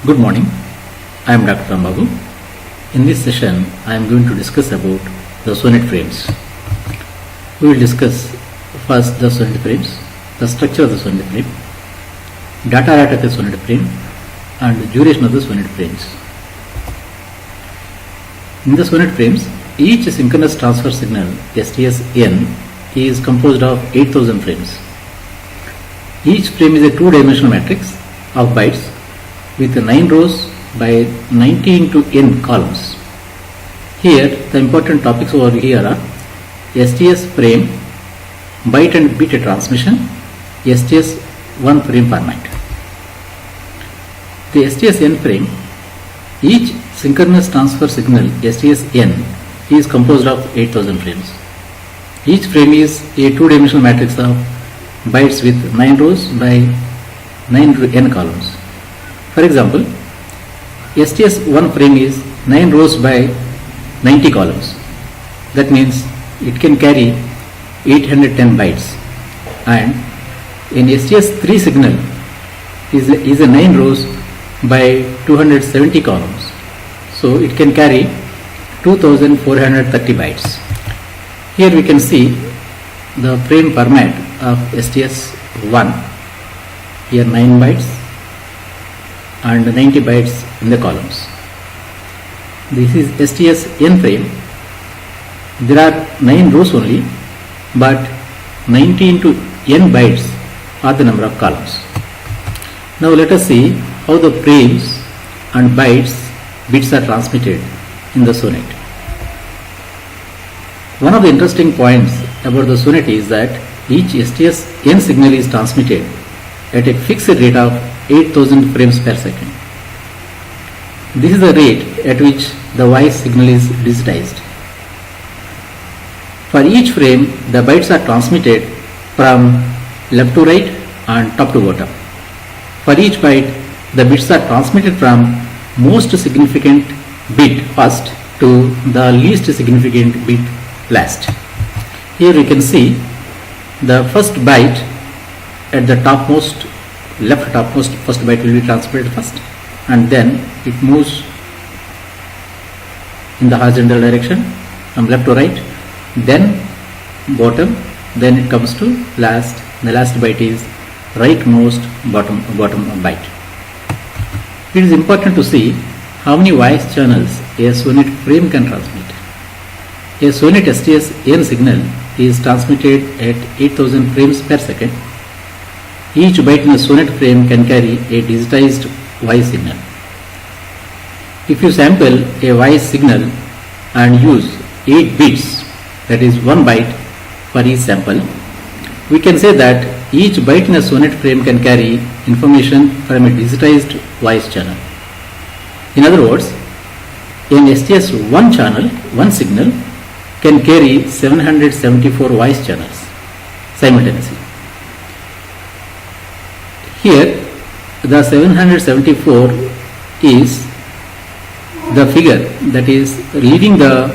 Good morning, I am Dr. Rambabu. In this session, I am going to discuss about the SONET frames. We will discuss first the SONET frames, the structure of the SONET frame, data rate of the SONET frame, and the duration of the SONET frames. In the SONET frames, each synchronous transfer signal STS-n is composed of 8000 frames. Each frame is a two-dimensional matrix of bytes with 9 rows by 90 into n columns. Here the important topics over here are STS frame, byte and bit transmission, STS-1 frame format. The STS-n frame, each synchronous transfer signal STS-n is composed of 8000 frames. Each frame is a two-dimensional matrix of bytes with 9 rows by 9 to n columns. For example, STS-1 frame is 9 rows by 90 columns. That means it can carry 810 bytes, and an STS-3 signal is a 9 rows by 270 columns. So it can carry 2430 bytes. Here we can see the frame format of STS-1. Here 9 bytes and 90 bytes in the columns. This is STS-n frame. There are 9 rows only, but 90 into n bytes are the number of columns. Now let us see how the frames and bits are transmitted in the SONET. One of the interesting points about the SONET is that each STS-n signal is transmitted at a fixed rate of 8000 frames per second. This is the rate at which the voice signal is digitized. For each frame, the bytes are transmitted from left to right and top to bottom. For each byte, the bits are transmitted from most significant bit first to the least significant bit last. Here we can see the first byte at the left topmost first byte will be transmitted first, and then it moves in the horizontal direction from left to right, then bottom, then it comes to last. The last byte is rightmost bottom byte. It is important to see how many voice channels a SONET frame can transmit. A SONET STS-n signal is transmitted at 8000 frames per second. Each byte in a SONET frame can carry a digitized voice signal. If you sample a voice signal and use 8 bits, that is 1 byte for each sample, we can say that each byte in a SONET frame can carry information from a digitized voice channel. In other words, an STS-1 channel, one signal, can carry 774 voice channels simultaneously. Here the 774 is the figure that is reading the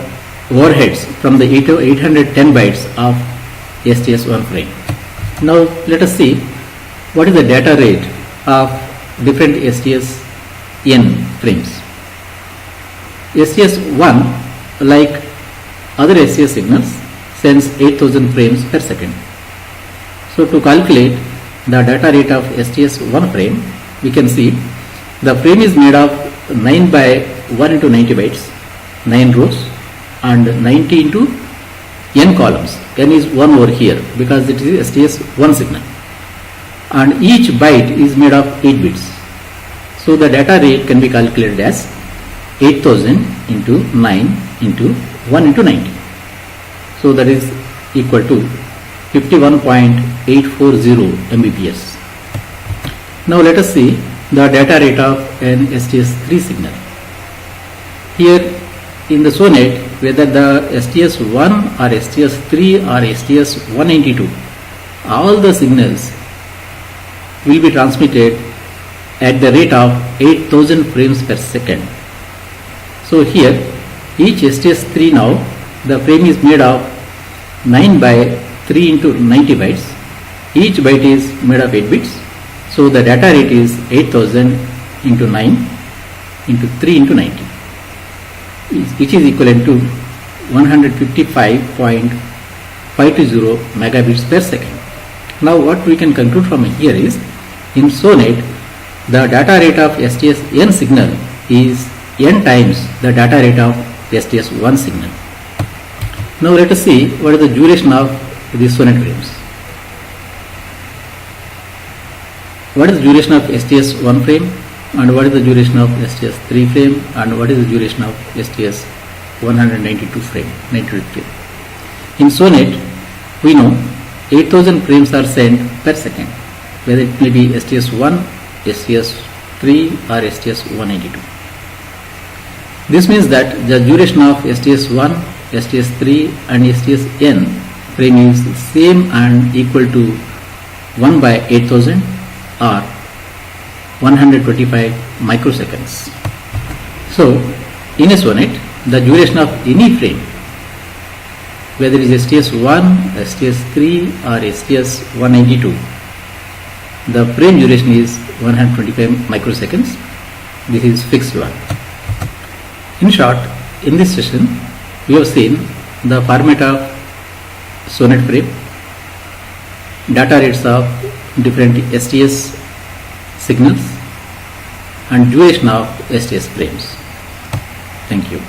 overheads from the 810 bytes of STS-1 frame. Now let us see what is the data rate of different STS-n frames. STS-1, like other STS signals, sends 8000 frames per second. So to calculate the data rate of STS-1 frame, we can see the frame is made of 9 by 1 into 90 bytes, 9 rows, and 90 into n columns. N is 1 over here because it is STS-1 signal, and each byte is made of 8 bits. So the data rate can be calculated as 8000 into 9 into 1 into 90. So that is equal to 51.840 Mbps. Now let us see the data rate of an STS-3 signal. Here in the SONET, whether the STS-1 or STS-3 or STS-192, all the signals will be transmitted at the rate of 8000 frames per second. So here each STS-3 now, the frame is made of 9 by 3 into 90 bytes. Each byte is made of 8 bits. So the data rate is 8000 into 9 into 3 into 90, which is equivalent to 155.520 megabits per second. Now what we can conclude from here is, in SONET, the data rate of STS-n signal is n times the data rate of STS-1 signal. Now let us see what is the duration of the SONET frames. What is the duration of STS-1 frame, and what is the duration of STS-3 frame, and what is the duration of STS-192 frame, 98 frame. In SONET, we know 8000 frames are sent per second, whether it may be STS-1, STS-3 or STS-192. This means that the duration of STS-1, STS-3 and STS-n frame is same and equal to 1 by 8000 or 125 microseconds. So, in a SONET, the duration of any frame, whether it is STS-1, STS-3 or STS-192, the frame duration is 125 microseconds. This is fixed one. In short, in this session, we have seen the format of SONET frame, data rates of different STS signals, and duration of STS frames. Thank you.